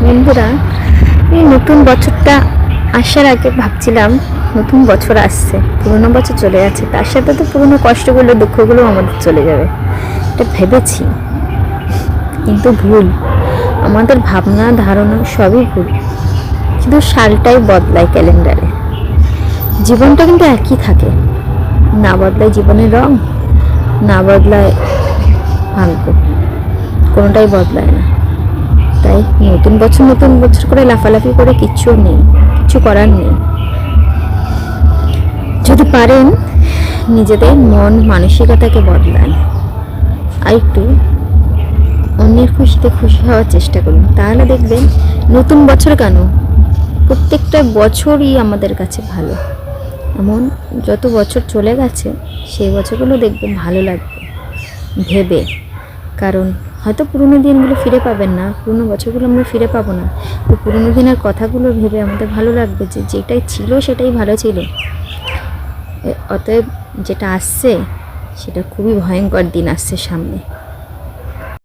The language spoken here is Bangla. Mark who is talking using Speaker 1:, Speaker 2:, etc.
Speaker 1: বন্ধুরা, এই নতুন বছরটা আসার আগে ভাবছিলাম নতুন বছর আসছে, পুরোনো বছর চলে যাচ্ছে, তার সাথে তো পুরোনো কষ্টগুলো দুঃখগুলো আমাদের চলে যাবে, এটা ভেবেছি। কিন্তু ভুল, আমাদের ভাবনা ধারণা সবই ভুল। শুধু সালটাই বদলায় ক্যালেন্ডারে, জীবনটা কিন্তু একই থাকে। না বদলায় জীবনের রং, না বদলায় ভাগ্য, কোনোটাই বদলায় না। তাই নতুন বছর করে লাফালাফি করে কিচ্ছু নেই, কিছু করার নেই। যদি পারেন নিজেদের মন মানসিকতাকে বদলান, আর একটু অন্যের খুশিতে খুশি হওয়ার চেষ্টা করুন, তাহলে দেখবেন নতুন বছর কেন, প্রত্যেকটা বছরই আমাদের কাছে ভালো। এমন যত বছর চলে গেছে সেই বছরগুলো দেখবেন ভালো লাগবে ভেবে। কারণ হয়তো পুরনো দিনগুলো ফিরে পাবেন না, পুরনো বছরগুলো আমরা ফিরে পাবো না, তো পুরনো দিনের কথাগুলো ভেবে আমাদের ভালো লাগবে যে যেটাই ছিল সেটাই ভালো ছিল। অতএব যেটা আসছে সেটা খুবই ভয়ঙ্কর দিন আসছে সামনে।